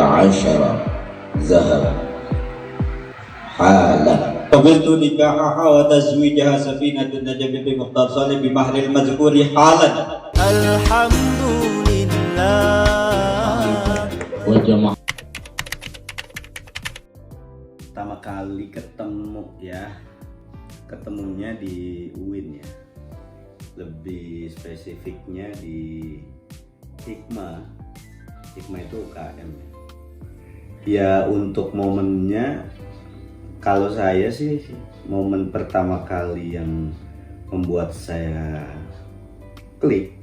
عشر ذهب حالا قبلت نكاحها وتزويجها سفينة النجاة بنت مختار صالح بمهر المذكور حالا. الحمد لله. وجمع Pertama kali ketemu ya, ketemunya di UIN ya, lebih spesifiknya di Hikmah itu UKM ya. Untuk momennya, kalau saya sih momen pertama kali yang membuat saya klik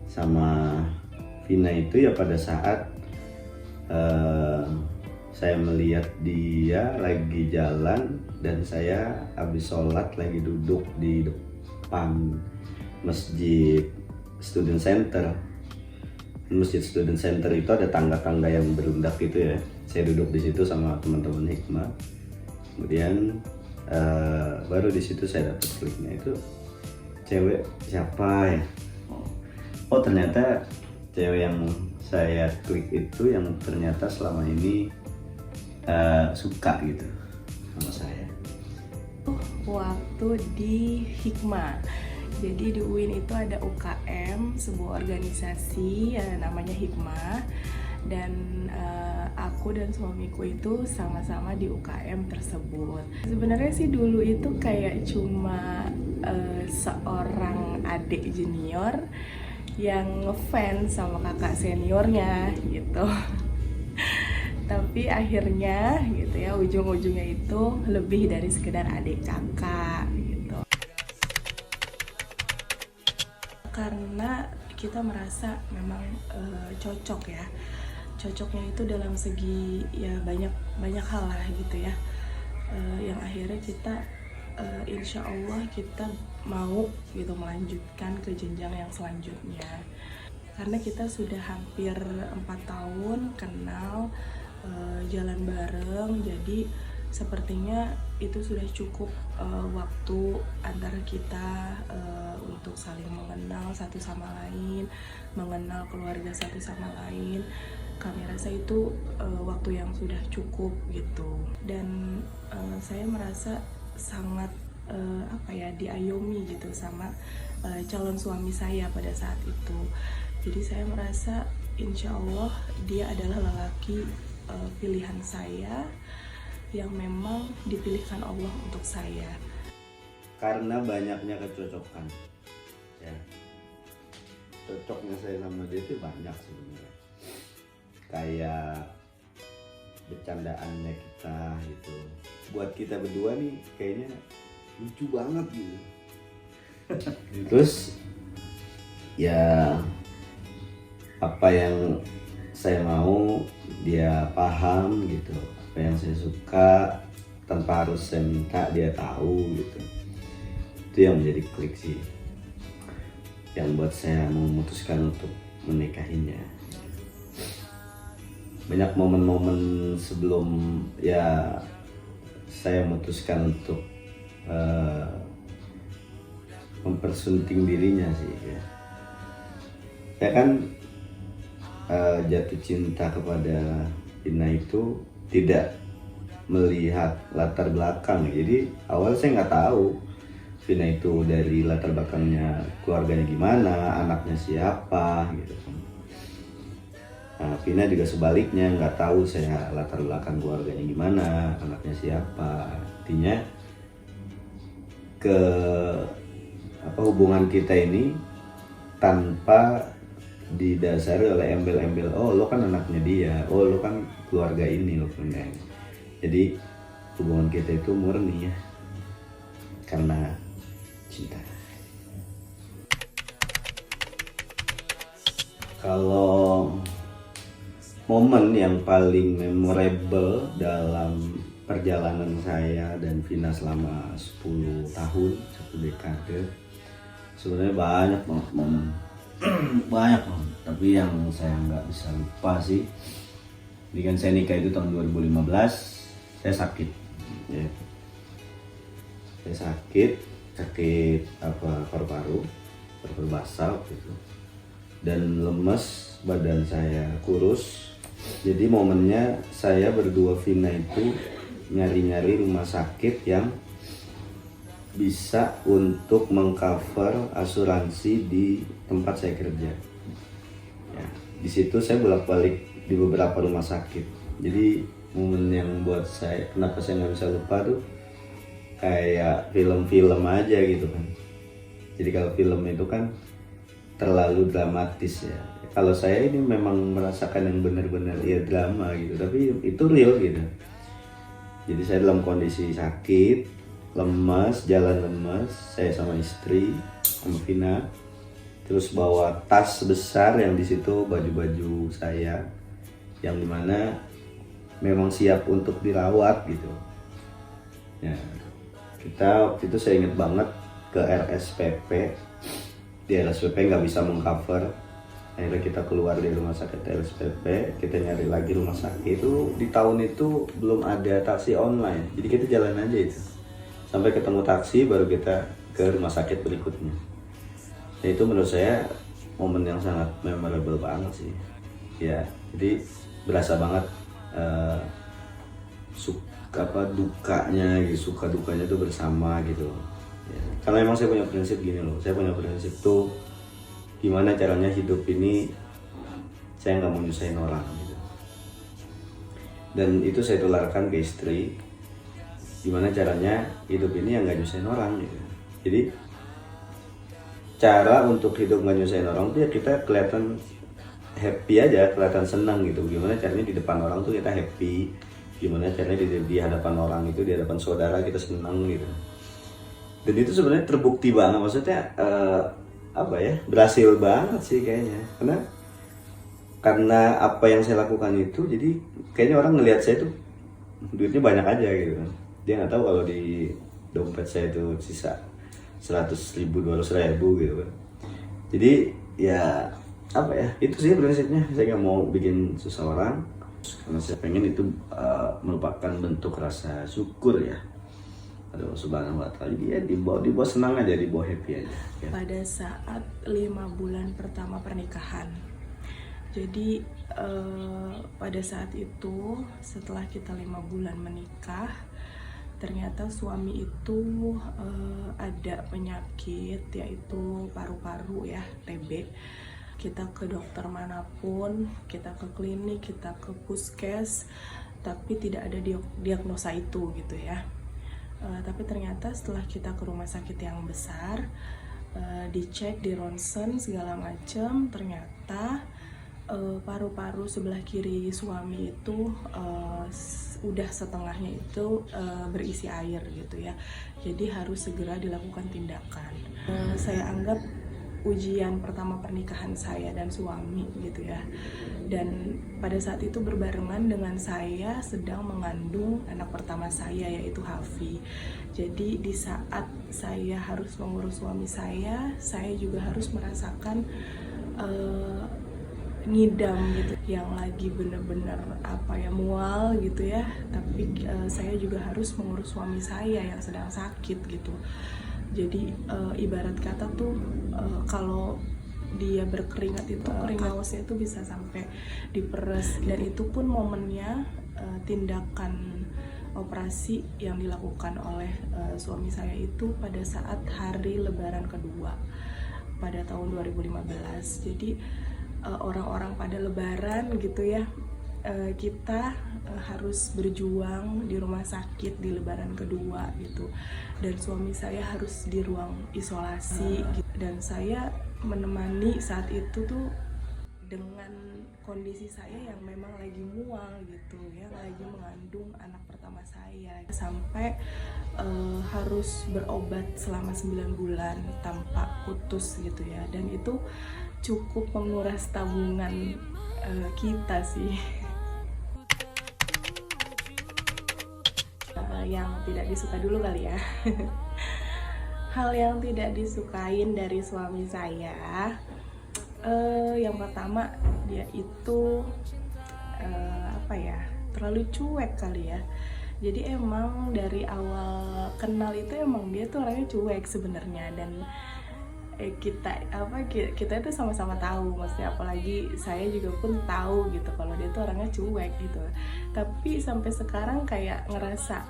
sama Vina itu ya pada saat saya melihat dia lagi jalan dan saya habis sholat lagi duduk di depan masjid student center. Masjid student center itu ada tangga-tangga yang berundak gitu ya. Saya duduk di situ sama teman-teman Hikmah. Kemudian baru di situ saya dapat kliknya, itu cewek siapa ya? Oh ternyata cewek yang saya klik itu yang ternyata selama ini suka gitu sama saya. Waktu di Hikmah, jadi di UIN itu ada UKM, sebuah organisasi namanya Hikmah, dan aku dan suamiku itu sama-sama di UKM tersebut. Sebenarnya sih dulu itu kayak cuma seorang adik junior yang ngefans sama kakak seniornya gitu. Tapi akhirnya gitu ya, ujung-ujungnya itu lebih dari sekedar adik kakak gitu. Karena kita merasa memang cocok ya. Cocoknya itu dalam segi ya banyak hal lah gitu ya. Yang akhirnya kita insya Allah kita mau gitu melanjutkan ke jenjang yang selanjutnya. Karena kita sudah hampir 4 tahun kenal, jalan bareng, jadi sepertinya itu sudah cukup waktu antara kita untuk saling mengenal satu sama lain, mengenal keluarga satu sama lain. Kami rasa itu waktu yang sudah cukup gitu, dan saya merasa sangat diayomi gitu sama calon suami saya pada saat itu. Jadi saya merasa insya Allah dia adalah lelaki pilihan saya yang memang dipilihkan Allah untuk saya. Karena banyaknya kecocokan ya. Cocoknya saya sama dia itu banyak sebenarnya. Kayak bercandaannya kita gitu. Buat kita berdua nih kayaknya lucu banget gitu. Terus ya apa yang saya mau dia paham gitu, apa yang saya suka tanpa harus saya minta dia tahu gitu. Itu yang menjadi klik sih, yang buat saya memutuskan untuk menikahinya. Banyak momen-momen sebelum ya saya memutuskan untuk mempersunting dirinya sih ya. Ya kan jatuh cinta kepada Vina itu tidak melihat latar belakang. Jadi awal saya nggak tahu Vina itu dari latar belakangnya keluarganya gimana, anaknya siapa gitu kan. Nah, Vina juga sebaliknya nggak tahu saya latar belakang keluarganya gimana, anaknya siapa. Artinya hubungan kita ini tanpa didasari oleh embel-embel, oh lo kan anaknya dia, oh lo kan keluarga ini, lo kan ini. Jadi hubungan kita itu murni ya, karena cinta. Kalau momen yang paling memorable dalam perjalanan saya dan Vina selama 10 tahun, 1 dekade, sebenarnya banyak banget momen. Banyak banget, tapi yang saya nggak bisa lupa sih, ini kan saya nikah itu tahun 2015, saya sakit ya. Saya sakit paru-paru basah gitu, dan lemes, badan saya kurus, Jadi momennya saya berdua Vina itu nyari-nyari rumah sakit yang bisa untuk mengcover asuransi di tempat saya kerja. Ya, di situ saya bolak-balik di beberapa rumah sakit. Jadi momen yang buat saya, kenapa saya nggak bisa lupa tuh kayak film-film aja gitu kan. Jadi kalau film itu kan terlalu dramatis ya. Kalau saya ini memang merasakan yang benar-benar ya drama gitu, tapi itu real gitu. Jadi saya dalam kondisi sakit, lemas, jalan lemas, saya sama istri, sama Vina, terus bawa tas besar yang di situ baju-baju saya, yang dimana memang siap untuk dirawat gitu. Ya, kita waktu itu saya ingat banget ke RSPP, di RSPP nggak bisa mengcover. Akhirnya kita keluar dari rumah sakit RSPP, kita nyari lagi rumah sakit. Itu di tahun itu belum ada taksi online, jadi kita jalan aja itu sampai ketemu taksi baru kita ke rumah sakit berikutnya. Ya, itu menurut saya momen yang sangat memorable banget sih ya. Jadi berasa banget dukanya gitu, suka dukanya tuh bersama gitu ya. Karena emang saya punya prinsip gini loh, saya punya prinsip tuh gimana caranya hidup ini saya nggak mau nyusahin orang gitu. Dan itu saya tularkan ke istri, gimana caranya hidup ini yang nggak nyusahin orang gitu. Jadi cara untuk hidup nggak nyusahin orang tuh ya kita kelihatan happy aja, kelihatan senang gitu. Gimana caranya di depan orang tuh kita happy, gimana caranya di hadapan orang itu, di hadapan saudara kita senang gitu. Dan itu sebenarnya terbukti banget, maksudnya berhasil banget sih kayaknya. Karena apa yang saya lakukan itu, jadi kayaknya orang ngelihat saya tuh duitnya banyak aja gitu kan. Dia nggak tahu kalau di dompet saya itu sisa 100.000, 200.000 gitu kan. Jadi ya itu sih prinsipnya, saya nggak mau bikin susah orang, karena saya pengen itu merupakan bentuk rasa syukur ya. Aduh, Subhanahu wa ta'ala, dia dibawa senang aja, dibawa happy aja ya. Pada saat 5 bulan pertama pernikahan, jadi pada saat itu setelah kita 5 bulan menikah, ternyata suami itu ada penyakit yaitu paru-paru ya, TB. Kita ke dokter manapun, kita ke klinik, kita ke puskes, tapi tidak ada diagnosa itu gitu ya. Tapi ternyata setelah kita ke rumah sakit yang besar, dicek, di ronsen segala macam, ternyata paru-paru sebelah kiri suami itu udah setengahnya itu berisi air gitu ya. Jadi harus segera dilakukan tindakan. Saya anggap ujian pertama pernikahan saya dan suami gitu ya. Dan pada saat itu berbarengan dengan saya sedang mengandung anak pertama saya, yaitu Hafi. Jadi di saat saya harus mengurus suami saya juga harus merasakan ngidam gitu, yang lagi bener-bener mual gitu ya. Tapi saya juga harus mengurus suami saya yang sedang sakit gitu. Jadi ibarat kata tuh kalau dia berkeringat itu kaosnya itu bisa sampai diperes. Dan itu pun momennya tindakan operasi yang dilakukan oleh suami saya itu pada saat hari lebaran kedua pada tahun 2015. Jadi orang-orang pada lebaran gitu ya, kita harus berjuang di rumah sakit di lebaran kedua gitu, dan suami saya harus di ruang isolasi gitu. Dan saya menemani saat itu tuh dengan kondisi saya yang memang lagi mual gitu ya, lagi mengandung anak pertama saya, sampai harus berobat selama 9 bulan tanpa putus gitu ya. Dan itu cukup menguras tabungan kita sih. Yang tidak disuka dulu kali ya. Hal yang tidak disukain dari suami saya, yang pertama dia itu terlalu cuek kali ya. Jadi emang dari awal kenal itu emang dia tuh orangnya cuek sebenarnya, dan kita itu sama-sama tahu, maksudnya apalagi saya juga pun tahu gitu kalau dia tuh orangnya cuek gitu. Tapi sampai sekarang kayak ngerasa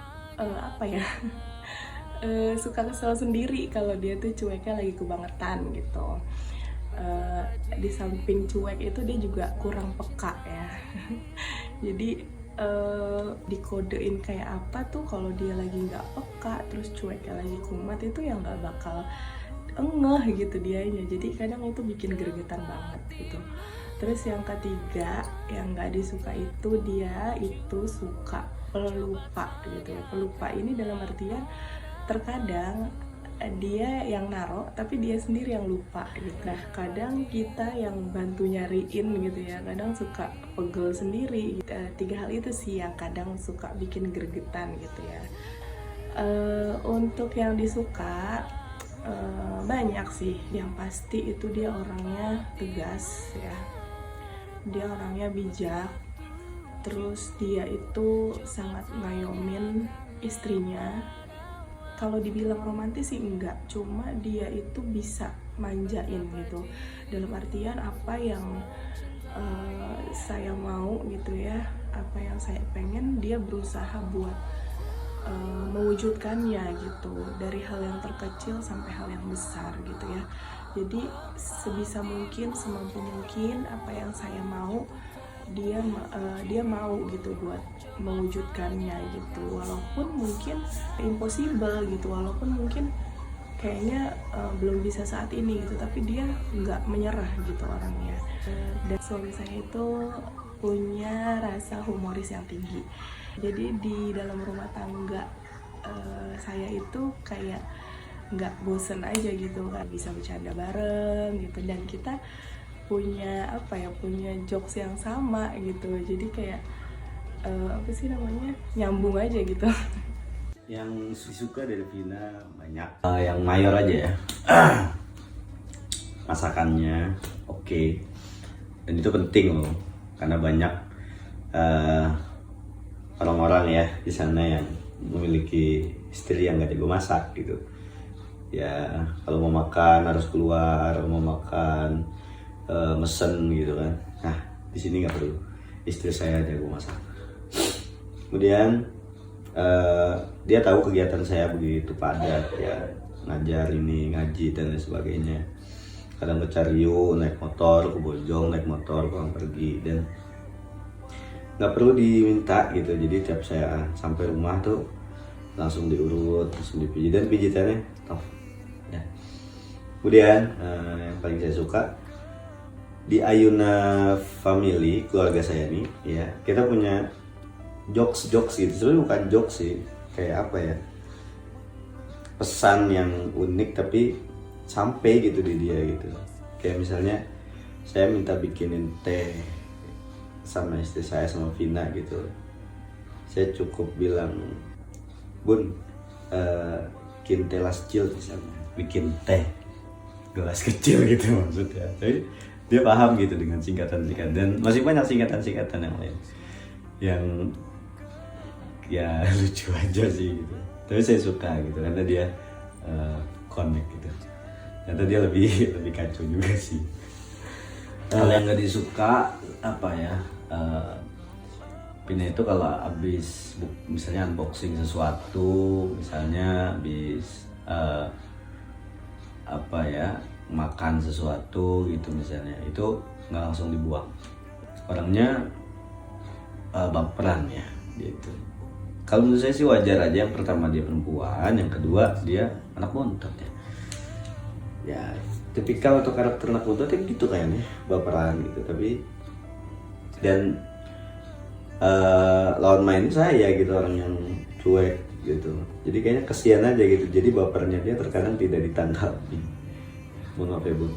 suka kesel sendiri kalau dia tuh cueknya lagi kebangetan gitu. Di samping cuek itu dia juga kurang peka ya. Jadi dikodein kayak apa tuh kalau dia lagi nggak peka terus cueknya lagi kumat itu yang nggak bakal ngeh gitu dianya. Jadi kadang itu bikin gregetan banget gitu. Terus yang ketiga yang nggak disuka itu dia itu suka pelupa gitu ya. Pelupa ini dalam artian terkadang dia yang naro tapi dia sendiri yang lupa gitu. Nah kadang kita yang bantu nyariin gitu ya, kadang suka pegel sendiri gitu. 3 hal itu sih yang kadang suka bikin gregetan gitu ya. Untuk yang disuka banyak sih. Yang pasti itu dia orangnya tegas ya, dia orangnya bijak, terus dia itu sangat ngayomin istrinya. Kalau dibilang romantis sih enggak, cuma dia itu bisa manjain gitu. Dalam artian apa yang saya mau gitu ya, apa yang saya pengen dia berusaha buat mewujudkannya gitu. Dari hal yang terkecil sampai hal yang besar gitu ya. Jadi sebisa mungkin, semampu mungkin apa yang saya mau dia mau gitu buat mewujudkannya gitu, walaupun mungkin impossible gitu, walaupun mungkin kayaknya belum bisa saat ini gitu, tapi dia nggak menyerah gitu orangnya. Dan suami saya itu punya rasa humoris yang tinggi, jadi di dalam rumah tangga saya itu kayak nggak bosen aja gitu kan, bisa bercanda bareng gitu, dan kita punya jokes yang sama gitu, jadi kayak nyambung aja gitu. Yang suka dari Vina banyak, yang mayor aja ya. Masakannya oke. Dan itu penting loh, karena banyak orang-orang ya di sana yang memiliki istri yang gak jago masak gitu ya. Kalau mau makan harus keluar, mau makan mesen gitu kan. Nah di sini nggak perlu, istri saya jago masak. Kemudian dia tahu kegiatan saya begitu padat ya, ngajar ini, ngaji dan lain sebagainya. Kadang ke Cariu naik motor, ke Bojong naik motor, pulang pergi, dan nggak perlu diminta gitu. Jadi tiap saya sampai rumah tuh langsung diurut, langsung dipijit, dan pijitannya top ya. Kemudian yang paling saya suka di Ayuna Family, keluarga saya nih ya, kita punya jokes gitu. Sebenarnya bukan jokes sih, kayak apa ya, pesan yang unik tapi sampai gitu di dia gitu. Kayak misalnya saya minta bikinin teh sama istri saya, sama Vina gitu, saya cukup bilang, Bun, bikin telas kecil misalnya, bikin teh gelas kecil gitu maksudnya. Jadi dia paham gitu dengan singkatan-singkatan, dan masih banyak singkatan-singkatan yang lain yang ya lucu aja sih gitu. Tapi saya suka gitu karena dia connect gitu. Ternyata dia lebih kacau juga sih. Hal yang nggak disuka apa ya? Pina itu kalau abis misalnya unboxing sesuatu, misalnya abis makan sesuatu gitu misalnya, itu nggak langsung dibuang. Orangnya baperan ya gitu. Kalau menurut saya sih wajar aja. Yang pertama dia perempuan, yang kedua dia anak bontot ya. Ya tipikal atau karakter anak bontot ya gitu kayaknya, baperan gitu. Tapi dan lawan main saya gitu, orang yang cuek gitu. Jadi kayaknya kesian aja gitu. Jadi bapernya dia terkadang tidak ditanggapi. Mohon maaf ya Bun.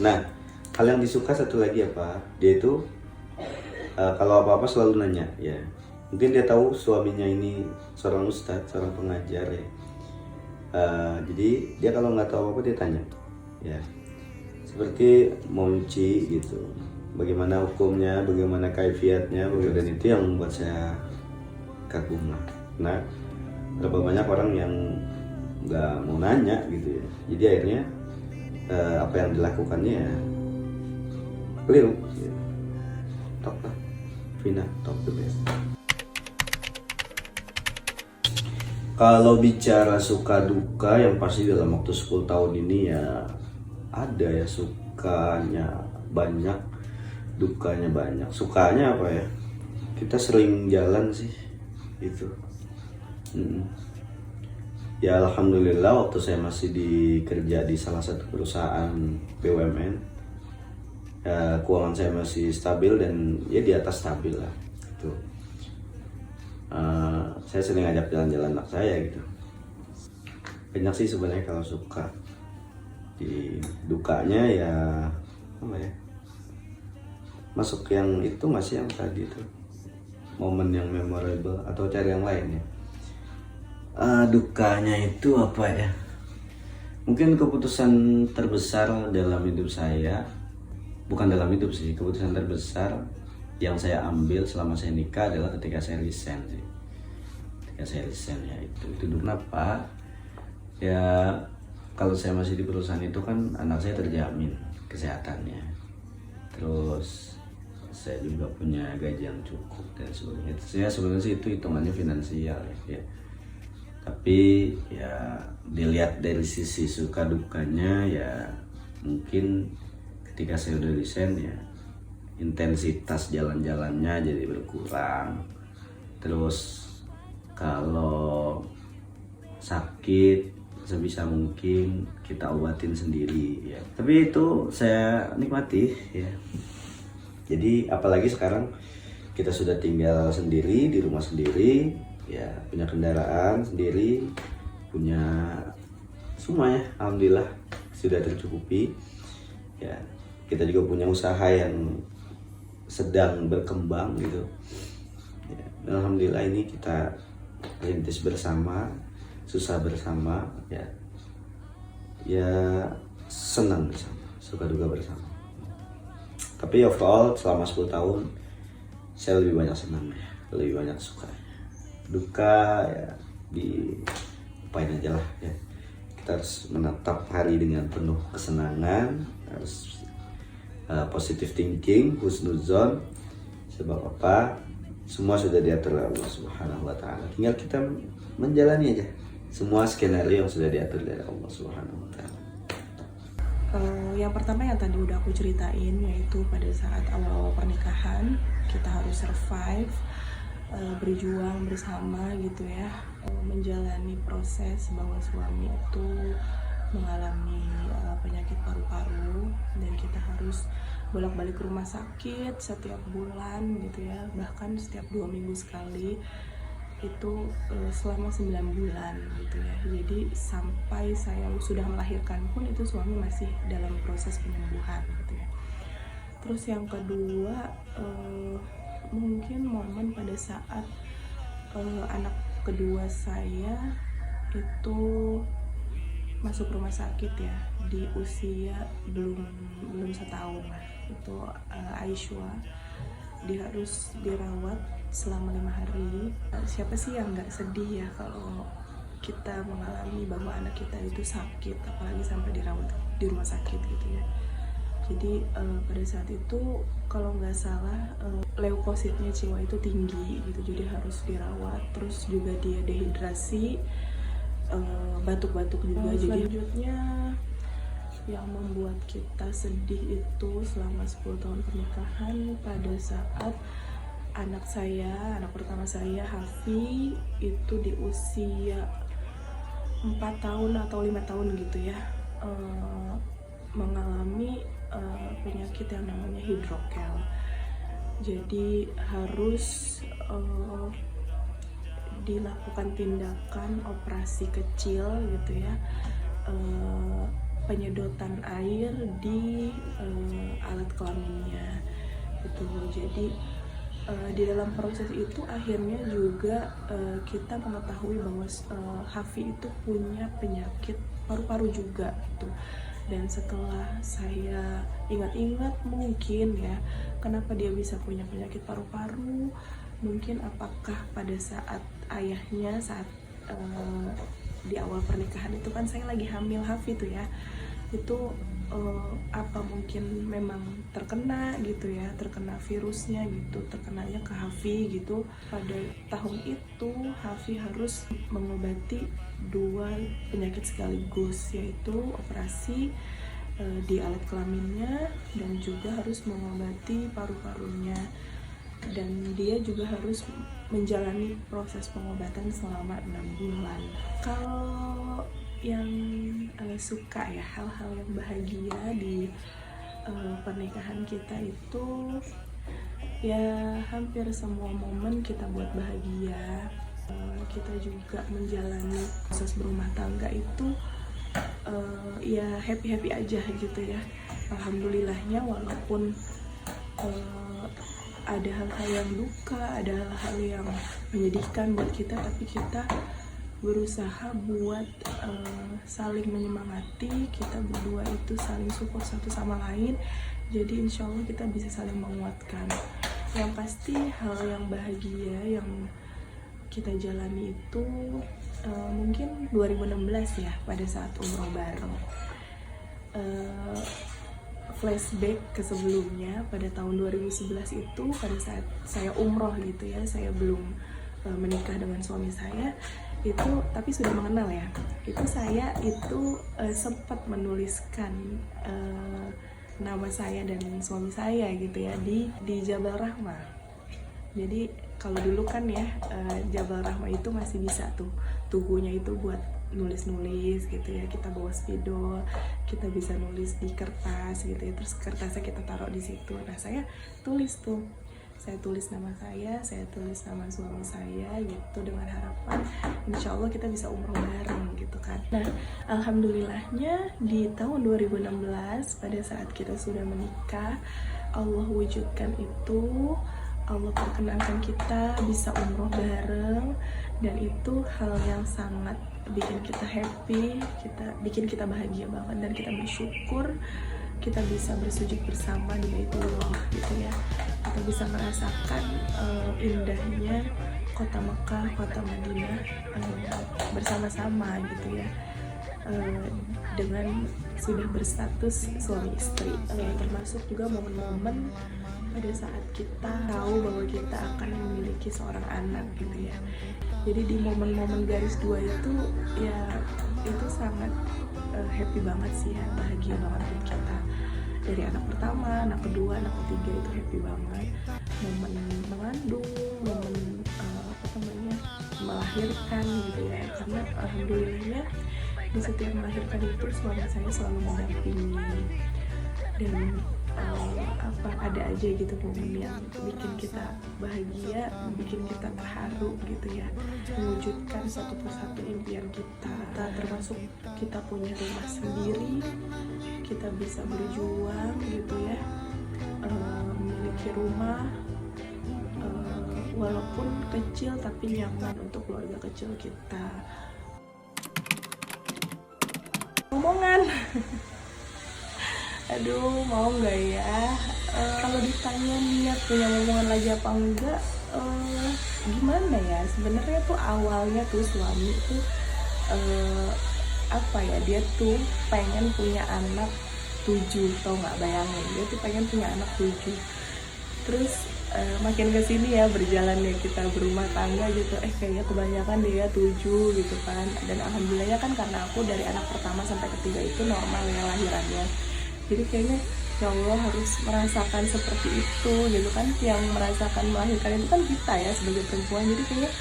Nah, hal yang disuka satu lagi apa? Dia itu kalau apa-apa selalu nanya ya. Mungkin dia tahu suaminya ini seorang ustadz, seorang pengajar ya. Jadi dia kalau nggak tahu apa dia tanya ya. Seperti Monci gitu. Bagaimana hukumnya, bagaimana kaifiatnya, dan itu yang membuat saya kagum lah. Nah, berapa banyak orang yang nggak mau nanya gitu ya. Jadi akhirnya apa yang dilakukannya ya beliau ya. Top lah, Vina top the best. Kalau bicara suka duka yang pasti dalam waktu 10 tahun ini ya ada ya, sukanya banyak, dukanya banyak. Sukanya apa ya? Kita sering jalan sih itu. Ya alhamdulillah waktu saya masih kerja di salah satu perusahaan BUMN, ya, keuangan saya masih stabil dan ya di atas stabil lah gitu. Saya sering ngajak jalan-jalan anak saya gitu. Banyak sih sebenarnya kalau suka. Di dukanya ya apa ya, masuk yang itu masih yang tadi itu momen yang memorable atau cari yang lain ya. Dukanya itu apa ya, mungkin keputusan terbesar dalam hidup saya, bukan dalam hidup sih, keputusan terbesar yang saya ambil selama saya nikah adalah ketika saya resign sih. Ketika saya resign ya itu kenapa ya, kalau saya masih di perusahaan itu kan anak saya terjamin kesehatannya, terus saya juga punya gaji yang cukup dan sebagainya. Saya sebenarnya sih itu hitungannya finansial ya. Tapi ya dilihat dari sisi suka dukanya ya, mungkin ketika saya udah resign ya intensitas jalan-jalannya jadi berkurang. Terus kalau sakit sebisa mungkin kita obatin sendiri ya. Tapi itu saya nikmati ya. Jadi apalagi sekarang kita sudah tinggal sendiri di rumah sendiri ya, punya kendaraan sendiri, punya semua ya, alhamdulillah sudah tercukupi ya. Kita juga punya usaha yang sedang berkembang gitu ya. Alhamdulillah ini kita rintis bersama, susah bersama ya, ya senang bersama, suka duka bersama. Tapi overall selama 10 tahun saya lebih banyak senang ya, lebih banyak suka. Duka ya diupain aja lah ya. Kita harus menatap hari dengan penuh kesenangan, harus positive thinking, husnuzon. Sebab apa? Semua sudah diatur oleh Allah Subhanahu wa taala. Tinggal kita menjalani aja semua skenario yang sudah diatur dari Allah Subhanahu wa taala. Yang pertama yang tadi udah aku ceritain, yaitu pada saat awal-awal pernikahan kita harus survive, berjuang bersama gitu ya, menjalani proses bahwa suami itu mengalami penyakit paru-paru dan kita harus bolak-balik ke rumah sakit setiap bulan gitu ya, bahkan setiap 2 minggu sekali itu selama 9 bulan gitu ya. Jadi sampai saya sudah melahirkan pun itu suami masih dalam proses penyembuhan gitu ya. Terus yang kedua mungkin momen pada saat anak kedua saya itu masuk rumah sakit ya, di usia belum setahun lah. Itu Aisyah, dia harus dirawat selama 5 hari. Siapa sih yang nggak sedih ya kalau kita mengalami bahwa anak kita itu sakit, apalagi sampai dirawat di rumah sakit gitu ya. Jadi pada saat itu kalau nggak salah leukositnya Ciwa itu tinggi gitu, jadi harus dirawat. Terus juga dia dehidrasi, batuk-batuk juga. Jadi selanjutnya yang membuat kita sedih itu selama 10 tahun pernikahan pada saat anak pertama saya Hafi itu di usia 4 tahun atau 5 tahun gitu ya, mengalami penyakit yang namanya hidrokel. Jadi harus dilakukan tindakan operasi kecil gitu ya, penyedotan air di alat kelaminnya gitu. Jadi di dalam proses itu akhirnya juga kita mengetahui bahwa Hafi itu punya penyakit paru-paru juga gitu. Dan setelah saya ingat-ingat mungkin ya, kenapa dia bisa punya penyakit paru-paru, mungkin apakah pada saat ayahnya saat di awal pernikahan itu kan saya lagi hamil Hafi tuh ya, itu apa mungkin memang terkena gitu ya, terkena virusnya gitu, terkenanya ke Hafi gitu. Pada tahun itu Hafi harus mengobati 2 penyakit sekaligus, yaitu operasi di alat kelaminnya dan juga harus mengobati paru-parunya, dan dia juga harus menjalani proses pengobatan selama 6 bulan. Kalau yang suka ya hal-hal yang bahagia di pernikahan kita itu ya hampir semua momen kita buat bahagia. Kita juga menjalani proses berumah tangga itu ya happy aja gitu ya. Alhamdulillahnya walaupun ada hal-hal yang duka, ada hal-hal yang menyedihkan buat kita, tapi kita berusaha buat saling menyemangati. Kita berdua itu saling support satu sama lain, jadi insya Allah kita bisa saling menguatkan. Yang pasti hal yang bahagia yang kita jalani itu mungkin 2016 ya, pada saat umroh bareng. Flashback ke sebelumnya, pada tahun 2011 itu pada saat saya umroh gitu ya, saya belum menikah dengan suami saya itu, tapi sudah mengenal ya, itu saya itu sempat menuliskan nama saya dan suami saya gitu ya di Jabal Rahmah. Jadi kalau dulu kan ya Jabal Rahmah itu masih bisa tuh tugunya itu buat nulis-nulis gitu ya, kita bawa spidol, kita bisa nulis di kertas gitu ya, terus kertasnya kita taruh di situ. Nah saya tulis tuh, saya tulis nama saya tulis nama suami saya gitu, dengan harapan insya Allah kita bisa umroh bareng gitu kan. Nah alhamdulillahnya di tahun 2016 pada saat kita sudah menikah, Allah wujudkan itu, Allah perkenankan kita bisa umroh bareng, dan itu hal yang sangat bikin kita happy, bikin kita bahagia banget, dan kita bersyukur kita bisa bersujud bersama di Baitullah gitu ya. Kita bisa merasakan indahnya kota Mekah, kota Madinah bersama-sama gitu ya, dengan sudah berstatus suami istri. Termasuk juga momen-momen pada saat kita tahu bahwa kita akan memiliki seorang anak gitu ya. Jadi di momen-momen garis 2 itu ya itu sangat happy banget sih ya, bahagia banget buat kita. Dari anak pertama, anak kedua, anak ketiga itu happy banget. Momen mengandung, momen melahirkan gitu ya. Karena alhamdulillahnya di setiap melahirkan itu suami saya selalu mendampingi, dan ada aja gitu momen yang bikin kita bahagia, bikin kita terharu gitu ya, mewujudkan satu persatu impian kita. Termasuk kita punya rumah sendiri, kita bisa berjuang gitu ya, memiliki rumah walaupun kecil tapi nyaman untuk keluarga kecil kita. Omongan aduh mau nggak ya, kalau ditanya niat punya omongan lagi apa enggak, gimana ya, sebenarnya tuh awalnya tuh suami tuh dia tuh pengen punya anak 7, tau nggak, bayangin dia tuh pengen punya anak 7. Terus makin kesini ya berjalannya kita berumah tangga gitu, kayaknya kebanyakan dia 7 gitu kan. Dan alhamdulillahnya kan karena aku dari anak pertama sampai ketiga itu normal ya lahirannya, jadi kayaknya ya Allah harus merasakan seperti itu gitu kan. Yang merasakan melahirkan itu kan kita ya sebagai perempuan, jadi kayaknya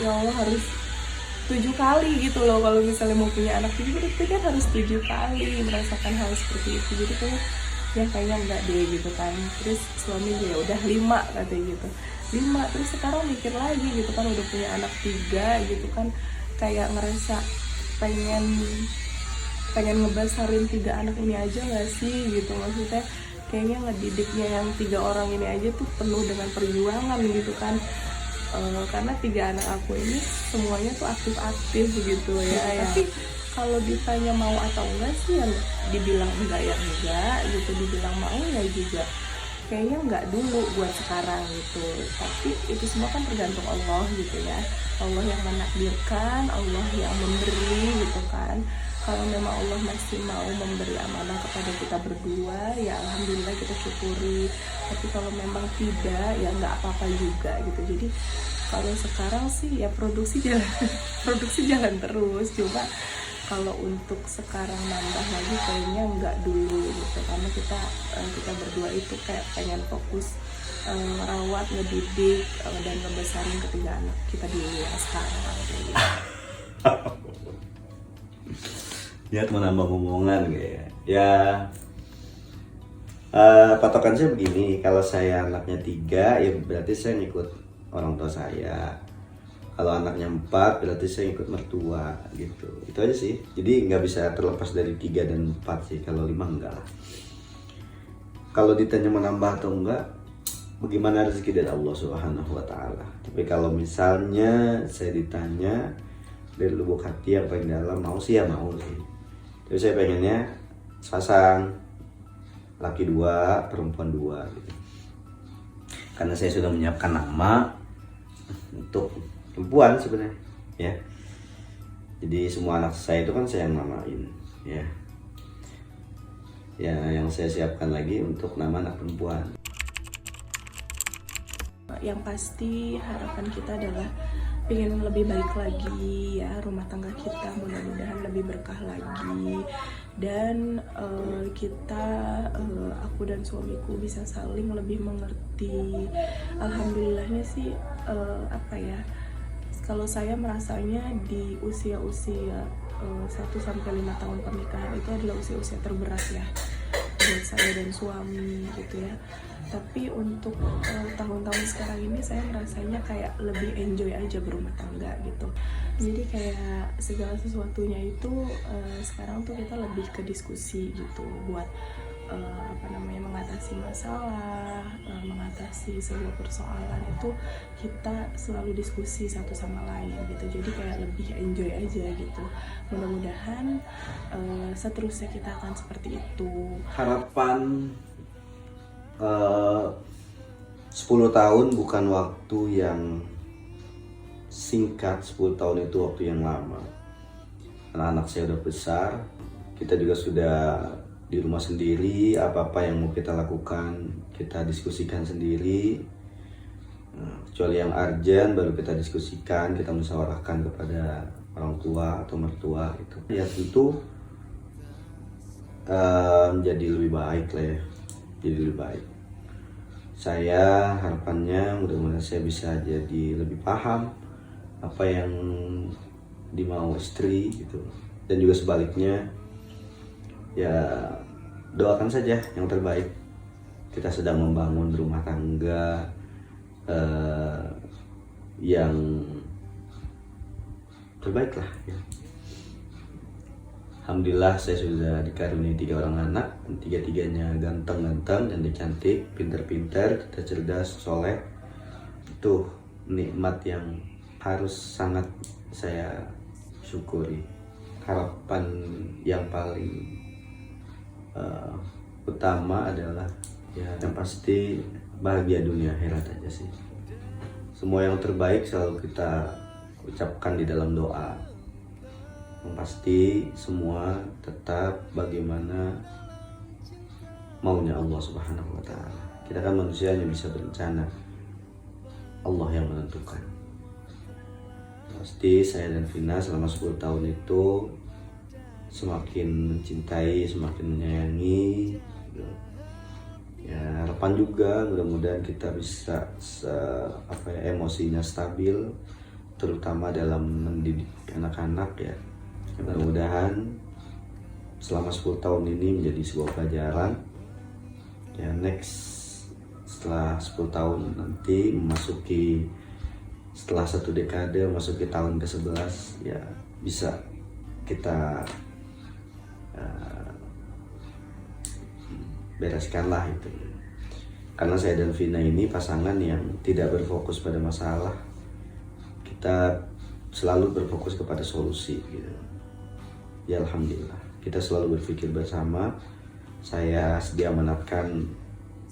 ya Allah harus 7 kali gitu loh. Kalau misalnya mau punya anak 7 berarti kan harus 7 kali merasakan hal seperti itu. Jadi kayaknya enggak deh gitu kan. Terus suami ya udah 5 katanya gitu, 5. Terus sekarang mikir lagi gitu kan, udah punya anak 3 gitu kan, kayak ngerasa pengen ngebesarin 3 anak ini aja gak sih gitu. Maksudnya kayaknya ngedidiknya yang 3 orang ini aja tuh penuh dengan perjuangan gitu kan. Karena 3 anak aku ini semuanya tuh aktif-aktif gitu ya. Tapi kalau ditanya mau atau enggak sih, yang dibilang enggak ya enggak gitu, dibilang mau ya juga kayaknya enggak dulu buat sekarang gitu. Tapi itu semua kan tergantung Allah gitu ya, Allah yang menakdirkan, Allah yang memberi gitu kan. kalau memang Allah masih mau memberi amanah kepada kita berdua, ya alhamdulillah kita syukuri. Tapi kalau memang tidak, ya nggak apa-apa juga gitu. Jadi kalau sekarang sih ya produksi jalan produksi jalan terus, cuma kalau untuk sekarang nambah lagi kayaknya nggak dulu gitu, karena kita berdua itu kayak pengen fokus merawat, ngedidik dan ngebesarin ketiga anak kita dulu ya sekarang gitu. Niat menambah omongan kayak ya. Patokan saya begini, kalau saya anaknya 3 ya berarti saya ngikut orang tua saya. Kalau anaknya 4 berarti saya ikut mertua gitu. Itu aja sih. Jadi nggak bisa terlepas dari 3 dan 4 sih. Kalau 5 enggak lah. Kalau ditanya menambah atau enggak, bagaimana rezeki dari Allah Subhanahu wa Ta'ala. Tapi kalau misalnya saya ditanya dari lubuk hati yang paling dalam, mau sih ya mau sih. Tapi saya pengennya sepasang, laki 2, perempuan 2 gitu. Karena saya sudah menyiapkan nama untuk perempuan sebenarnya ya. Jadi semua anak saya itu kan saya yang namain ya. Ya yang saya siapkan lagi untuk nama anak perempuan. Yang pasti harapan kita adalah pengen lebih baik lagi ya, rumah tangga kita mudah-mudahan lebih berkah lagi, dan aku dan suamiku bisa saling lebih mengerti. Alhamdulillahnya sih apa ya, kalau saya merasanya di usia-usia 1-5 tahun pernikahan itu adalah usia-usia terberat ya buat saya dan suami gitu ya. Tapi untuk tahun-tahun sekarang ini saya merasanya kayak lebih enjoy aja berumah tangga gitu. Jadi kayak segala sesuatunya itu sekarang tuh kita lebih ke diskusi gitu buat mengatasi masalah, mengatasi sebuah persoalan itu kita selalu diskusi satu sama lain gitu. Jadi kayak lebih enjoy aja gitu. Mudah-mudahan seterusnya kita akan seperti itu. Harapan 10 tahun bukan waktu yang singkat. 10 tahun itu waktu yang lama. Anak-anak saya udah besar, kita juga sudah di rumah sendiri. Apa-apa yang mau kita lakukan kita diskusikan sendiri. Kecuali yang urgent baru kita diskusikan, kita musyawarahkan kepada orang tua atau mertua gitu. Ya tentu menjadi lebih baik lah ya. Jadi lebih baik. Saya harapannya mudah-mudahan saya bisa jadi lebih paham apa yang dimau istri gitu, dan juga sebaliknya ya doakan saja yang terbaik. Kita sedang membangun rumah tangga yang terbaik lah ya. Alhamdulillah saya sudah dikaruniai 3 orang anak, 3-tiganya ganteng-ganteng dan cantik, pintar-pintar, cerdas, soleh. Itu nikmat yang harus sangat saya syukuri. Harapan yang paling utama adalah ya yang pasti bahagia dunia akhirat aja sih. Semua yang terbaik selalu kita ucapkan di dalam doa. Yang pasti semua tetap bagaimana maunya Allah Subhanahu wa Ta'ala. Kita kan manusia yang bisa berencana, Allah yang menentukan. Pasti saya dan Vina selama 10 tahun itu semakin mencintai, semakin menyayangi. Ya harapan juga mudah-mudahan kita bisa emosinya stabil, terutama dalam mendidik anak-anak ya. Mudah-mudahan selama 10 tahun ini menjadi sebuah pelajaran ya. Next setelah 10 tahun nanti setelah 1 dekade memasuki tahun ke-11 ya bisa kita bereskanlah itu. Karena saya dan Vina ini pasangan yang tidak berfokus pada masalah, kita selalu berfokus kepada solusi gitu. Ya alhamdulillah, kita selalu berpikir bersama. Saya sedia menatkan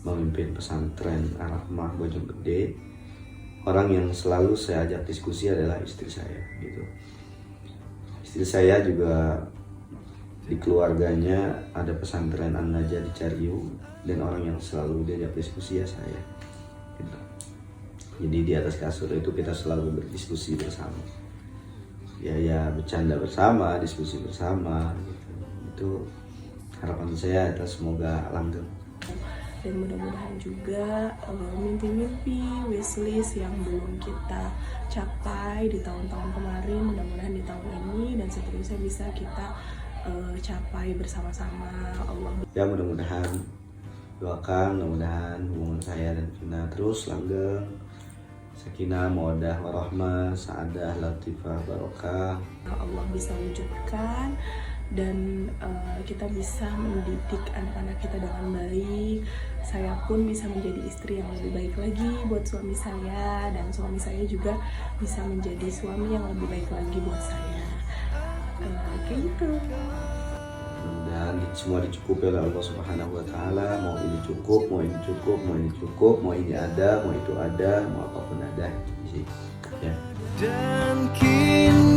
memimpin pesantren Al-Rahmah Bojonggede. Orang yang selalu saya ajak diskusi adalah istri saya gitu. Istri saya juga di keluarganya ada pesantren An-Najah di Cariu, dan orang yang selalu diajak diskusi ya saya gitu. Jadi di atas kasur itu kita selalu berdiskusi bersama, ya bercanda bersama, diskusi bersama gitu. Itu harapan saya adalah semoga langgeng. Dan mudah-mudahan juga mimpi-mimpi, wishlist yang belum kita capai di tahun-tahun kemarin, mudah-mudahan di tahun ini dan seterusnya bisa kita capai bersama-sama. Allah. Ya mudah-mudahan, doakan mudah-mudahan hubungan saya dan Vina terus langgeng, sakinah, mawaddah, warahmah, sa'adah, latifah, barokah. Allah bisa wujudkan dan kita bisa mendidik anak-anak kita dengan baik. Saya pun bisa menjadi istri yang lebih baik lagi buat suami saya, dan suami saya juga bisa menjadi suami yang lebih baik lagi buat saya. Kayak gitu. Mudah-mudahan semua dicukupi oleh Allah Subhanahu wa Ta'ala. Mau ini cukup, mau ini cukup, mau ini cukup, mau ini ada, mau itu ada, mau apapun ada. Ya. Dan kini